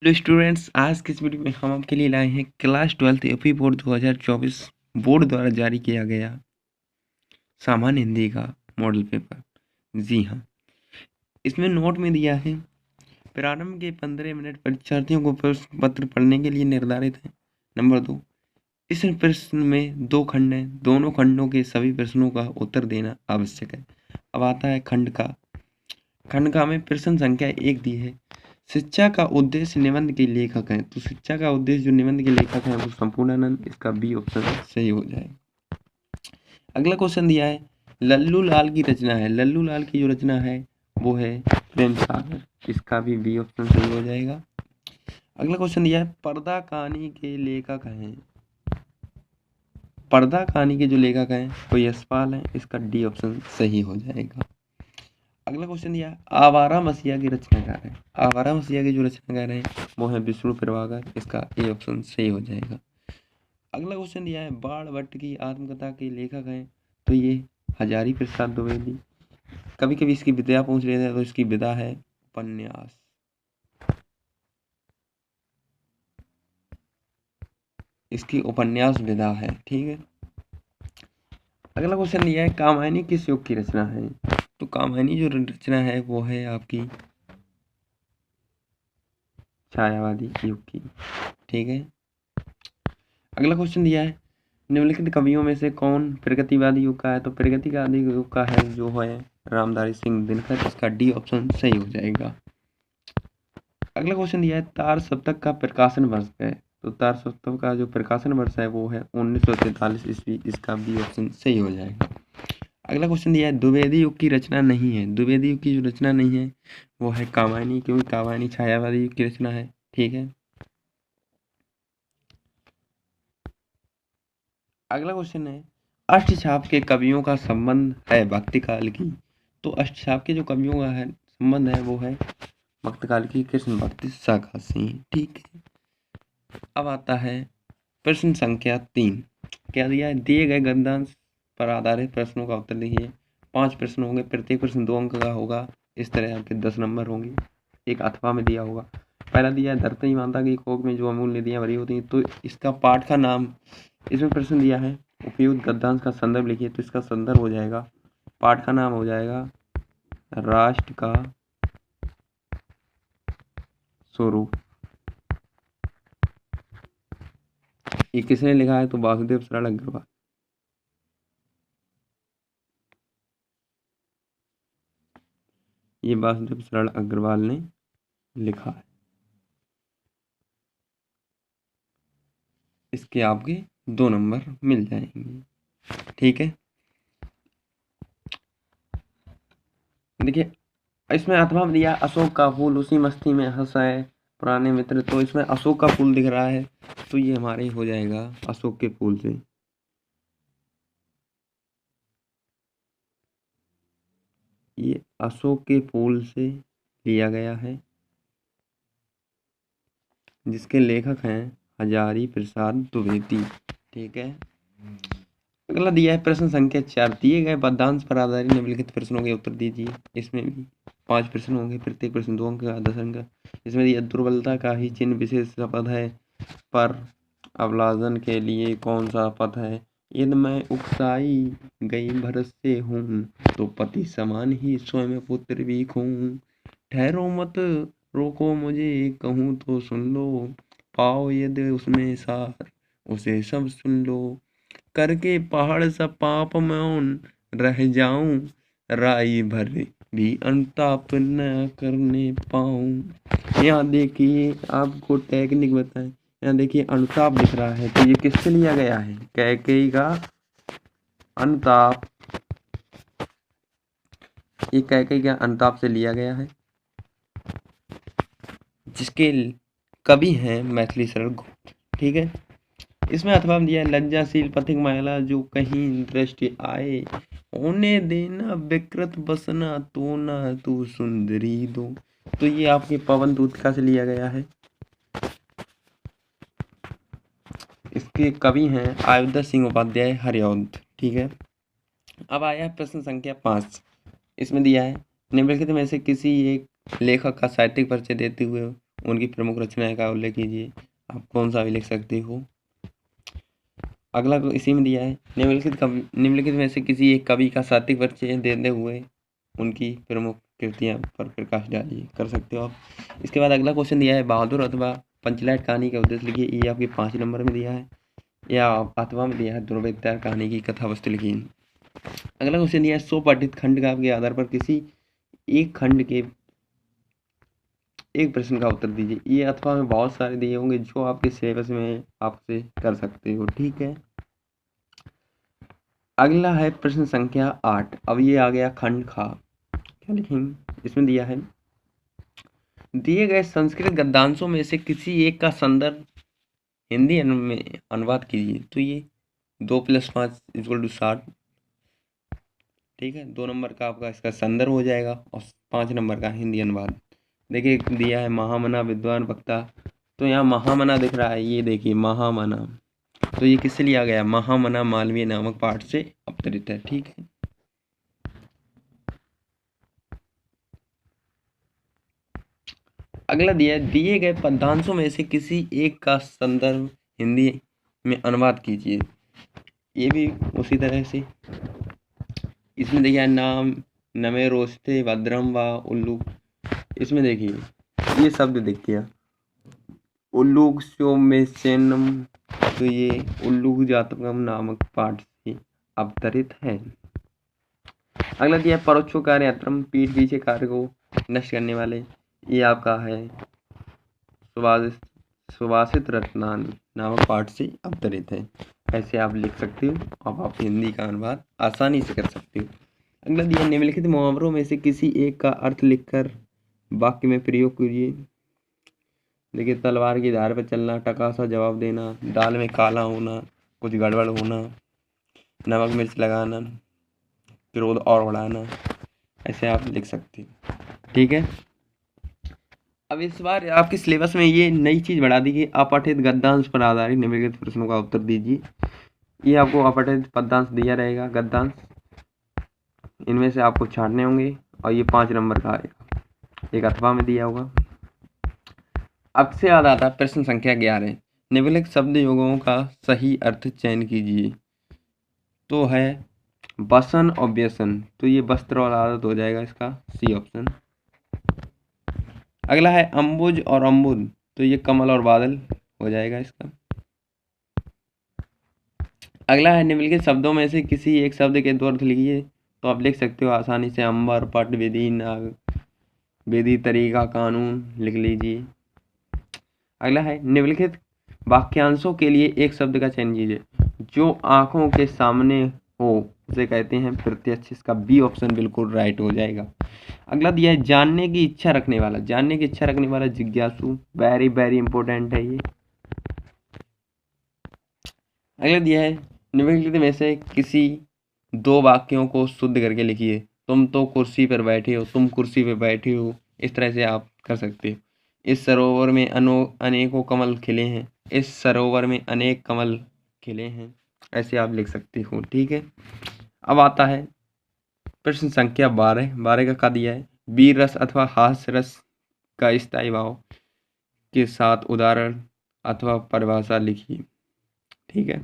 Hello students, आज के इस वीडियो में हम आपके लिए लाए हैं क्लास 12 यूपी बोर्ड 2024 बोर्ड द्वारा जारी किया गया सामान्य हिंदी का मॉडल पेपर। जी हाँ, इसमें नोट में दिया है प्रारंभ के 15 मिनट परीक्षार्थियों को प्रश्न पत्र पढ़ने के लिए निर्धारित है। नंबर 2, इस प्रश्न में 2 खंड हैं, दोनों खंडों के सभी प्रश्नों का उत्तर देना आवश्यक है। अब आता है खंड का हमें प्रश्न संख्या 1 दी है। शिक्षा का उद्देश्य निबंध के लेखक हैं, तो शिक्षा का उद्देश्य जो निबंध के लेखक हैं वो संपूर्णानंद, इसका बी ऑप्शन सही हो जाएगा। अगला क्वेश्चन दिया है लल्लू लाल की रचना है, लल्लू लाल की जो रचना है वो है प्रेम सागर, इसका भी बी ऑप्शन सही हो जाएगा। अगला क्वेश्चन दिया है पर्दा कहानी के लेखक हैं, पर्दा कहानी के जो लेखक हैं वो यशपाल हैं, इसका डी ऑप्शन सही हो जाएगा। अगला क्वेश्चन दिया आवारा मसीहा की रचनाकार है, आवारा मसीहा के जो रचनाकार हैं वो है विष्णु प्रभाकर, इसका ए ऑप्शन सही हो जाएगा। अगला क्वेश्चन दिया है बाण भट्ट की आत्मकथा के लेखक हैं, तो ये हजारी प्रसाद द्विवेदी। कभी कभी इसकी विधा पूछ लेते हैं, तो इसकी विधा है उपन्यास। इसकी उपन्यास विधा है, ठीक है। अगला क्वेश्चन दिया है कामायनी किस युग की रचना है, तो कामायनी जो रचना है वो है आपकी छायावादी युग की, ठीक है। अगला क्वेश्चन दिया है निम्नलिखित कवियों में से कौन प्रगतिवादी युग का है, तो प्रगतिवादी युग का है जो है रामधारी सिंह दिनकर, इसका डी ऑप्शन सही हो जाएगा। अगला क्वेश्चन दिया है तार सप्तक का प्रकाशन वर्ष है, तो तार सप्तक का जो प्रकाशन वर्ष है वो है 1943 ईस्वी, इसका बी ऑप्शन सही हो जाएगा। अगला क्वेश्चन दिया है द्विवेदी युग की रचना नहीं है, द्विवेदी युग की जो रचना नहीं है वो है कामायनी, क्योंकि कामायनी छायावादी युग की रचना है, ठीक है। अगला क्वेश्चन है अष्टछाप के कवियों का संबंध है भक्ति काल की, तो अष्टछाप के जो कवियों का है संबंध है वो है भक्त काल की कृष्ण भक्ति शाखा से, ठीक है। अब आता है प्रश्न संख्या 3। क्या दिया है दिए गए गद्यांश पर आधारित प्रश्नों का उत्तर लिखिए। 5 प्रश्न होंगे, प्रत्येक प्रश्न 2 अंक का होगा, इस तरह आपके 10 नंबर होंगे, एक अथवा में दिया होगा। पहला दिया है धरती माता की कोख में जो अमूल्य निधियां भरी होती हैं, तो इसका पाठ का नाम इसमें प्रश्न दिया है उपयुक्त गद्यांश का संदर्भ लिखिए, तो इसका संदर्भ हो जाएगा, पाठ का नाम हो जाएगा राष्ट्र का स्वरूप। ये किसने लिखा है, तो वासुदेव सरल अग्रवाल। ये वासुदेव सरल अग्रवाल ने लिखा है। इसके आपके 2 नंबर मिल जाएंगे, ठीक है। देखिए इसमें अथवा में दिया अशोक का फूल उसी मस्ती में हंसाए पुराने मित्र, तो इसमें अशोक का फूल दिख रहा है, तो ये हमारे हो जाएगा अशोक के फूल से। ये अशोक के फूल से लिया गया है, जिसके लेखक हैं हजारी प्रसाद द्विवेदी, ठीक है। अगला दिया है प्रश्न संख्या 4। दिए गए पदांश पर आधारित निम्नलिखित प्रश्नों के उत्तर दीजिए। इसमें भी 5 प्रश्न होंगे, प्रत्येक प्रश्न 2 अंक का, 10 अंक का। इसमें दिया दुर्बलता का ही चिन्ह विशेष पद है, पर अवलाजन के लिए कौन सा पद है। यदि मैं उकसाई गई भरत से हूँ, तो पति समान ही स्वयं पुत्र भी खूँ। ठहरो मत रोको मुझे, कहूँ तो सुन लो, पाओ यदि उसमें सार, उसे सब सुन लो। करके पहाड़ सा पाप मौन रह जाऊं, राई भर भी अनुताप न करने पाऊं। यहाँ देखिए आपको टेक्निक बताएं, यहाँ देखिए अनुताप दिख रहा है, तो ये किससे लिया गया है, कैकेयी का अनुताप, ये कैकेयी का अनुताप से लिया गया है, जिसके कवि हैं मैथिली शरण गुप्त, ठीक है। इसमें अथवा दिया है लज्जाशील पथिक महिला जो कहीं दृष्टि आए, होने देना विकृत बसना तो ना तू सुंदरी दो, तो ये आपके पवन दूतिका से लिया गया है, इसके कवि हैं अयोध्या सिंह उपाध्याय हरिऔध, ठीक है। अब आया प्रश्न संख्या 5। इसमें दिया है निम्नलिखित में से किसी एक लेखक का साहित्यिक परिचय देते हुए उनकी प्रमुख रचनाएं का उल्लेख कीजिए। आप कौन सा भी लिख सकते हो। अगला को इसी में दिया है, निम्नलिखित में से किसी एक कवि का साहित्यिक परिचय देते हुए उनकी प्रमुख कृतियां पर प्रकाश डालिए। कर सकते हो आप। इसके बाद अगला क्वेश्चन दिया है, बहादुर अथवा पंचलैट कहानी का उद्देश्य लिखिए। ये आपके 5 नंबर में दिया है, या अथवा में दिया है, ध्रुवीकता कहानी की कथा वस्तु लिखिए। अगला क्वेश्चन दिया है, सो पठित खंड के आधार पर किसी एक खंड के एक प्रश्न का उत्तर दीजिए। ये अथवा में बहुत सारे दिए होंगे जो आपके सिलेबस में आपसे कर सकते हो। ठीक है, अगला है प्रश्न संख्या 8। अब ये आ गया खंड खा। क्या लिखेंगे? इसमें दिया है, दिए गए संस्कृत गद्यांशों में से किसी एक का संदर्भ हिंदी में अनुवाद कीजिए। तो ये 2 + 5 = 60। ठीक है, 2 नंबर का आपका इसका संदर्भ हो जाएगा और 5 नंबर का हिंदी अनुवाद। देखिए दिया है महामना विद्वान वक्ता, तो यहाँ महामना दिख रहा है, ये देखिए महामना, तो ये किससे लिया गया? महामना मालवीय नामक पाठ से अवतरित है। ठीक है, अगला दिया है, दिए गए पद्यांशों में से किसी एक का संदर्भ हिंदी में अनुवाद कीजिए। ये भी उसी तरह से इसमें देखिए, नाम नमे रोस्ते भद्रम व उल्लू। इसमें देखिए ये शब्द देखिए, उल्लूक सोमेशनम, तो ये उल्लूक जातकम नामक पाठ से अवतरित है। अगला दिया परोक्षोकार यंत्रम, पीठ पीछे कार्य को नष्ट करने वाले। ये आपका है सुभाषित रत्नान नामक पाठ से अवतरित है। ऐसे आप लिख सकते हो, अब आप हिंदी का अनुवाद आसानी से कर सकते हो। अगला दिया, निम्नलिखित मुहावरों में से किसी एक का अर्थ लिखकर वाक्य में प्रयोग कीजिए। देखिए, तलवार की धार पर चलना, टका सा जवाब देना, दाल में काला होना, कुछ गड़बड़ होना, नमक मिर्च लगाना, क्रोध और बढ़ाना। ऐसे आप लिख सकते हो। ठीक है, अब इस बार आपके सिलेबस में ये नई चीज़ बढ़ा दी गई, अपठित गद्यांश पर आधारित निम्नलिखित प्रश्नों का उत्तर दीजिए। ये आपको अपठित पद्यांश दिया रहेगा, गद्यांश, इनमें से आपको छांटने होंगे और ये 5 नंबर का आएगा, एक अथवा में दिया होगा। अब से याद आता है प्रश्न संख्या 11, निम्नलिखित शब्द योगों का सही अर्थ चयन कीजिए। तो है बसन और व्यसन, तो ये वस्त्र और आदत हो जाएगा इसका, सी ऑप्शन। अगला है अंबुज और अम्बुद, तो ये कमल और बादल हो जाएगा इसका। अगला है निम्नलिखित शब्दों में से किसी एक शब्द के 2 अर्थ लिखिए। तो आप लिख सकते हो आसानी से, अंबर, पट, विधि, नाग, विधि, तरीका, कानून लिख लीजिए। अगला है निम्नलिखित वाक्यांशों के लिए एक शब्द का चयन कीजिए। जो आंखों के सामने हो उसे कहते हैं प्रत्यक्ष, इसका बी ऑप्शन बिल्कुल राइट हो जाएगा। अगला दिया है जानने की इच्छा रखने वाला, जानने की इच्छा रखने वाला जिज्ञासु, वेरी वेरी इंपॉर्टेंट है ये। अगला दिया है निम्नलिखित में से किसी 2 वाक्यों को शुद्ध करके लिखिए। तुम तो कुर्सी पर बैठे हो, तुम कुर्सी पर बैठे हो, इस तरह से आप कर सकते हो। इस सरोवर में अनेकों कमल खिले हैं, इस सरोवर में अनेक कमल खिले हैं, ऐसे आप लिख सकते हो। ठीक है, अब आता है प्रश्न संख्या 12 का दिया है, वीर रस अथवा हास्य रस का स्थायी भाव के साथ उदाहरण अथवा परिभाषा लिखिए। ठीक है,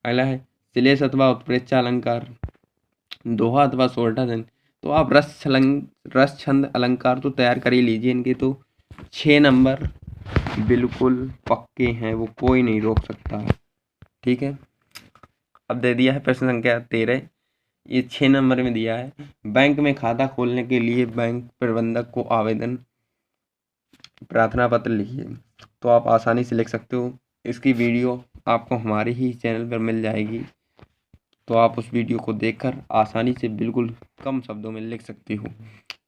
अगला है श्लेष अथवा उत्प्रेक्षा अलंकार, दोहा अथवा सोरठा। तो आप रस छंद अलंकार तो तैयार कर ही लीजिए, इनके तो 6 नंबर बिल्कुल पक्के हैं, वो कोई नहीं रोक सकता। ठीक है, अब दे दिया है प्रश्न संख्या 13, ये 6 नंबर में दिया है, बैंक में खाता खोलने के लिए बैंक प्रबंधक को आवेदन प्रार्थना पत्र लिखिए। तो आप आसानी से लिख सकते हो, इसकी वीडियो आपको हमारे ही चैनल पर मिल जाएगी, तो आप उस वीडियो को देखकर आसानी से बिल्कुल कम शब्दों में लिख सकते हो।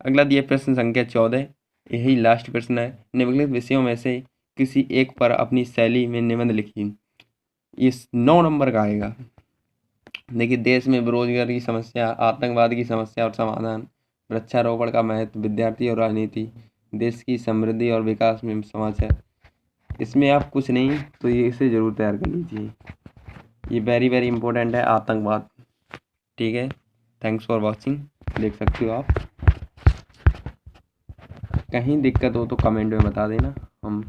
अगला दिया प्रश्न संख्या 14, यही लास्ट प्रश्न है, निम्नलिखित विषयों में से किसी एक पर अपनी शैली में निबंध लिखिए। ये 9 नंबर का आएगा। देखिए, देश में बेरोजगारी की समस्या, आतंकवाद की समस्या और समाधान, वृक्षारोपण का महत्व, विद्यार्थी और राजनीति, देश की समृद्धि और विकास में समाचार। इसमें आप कुछ नहीं तो ये इसे ज़रूर तैयार कर लीजिए, ये वेरी वेरी इंपॉर्टेंट है, आतंकवाद। ठीक है, थैंक्स फॉर वॉचिंग, देख सकते हो आप। कहीं दिक्कत हो तो कमेंट में बता देना, हम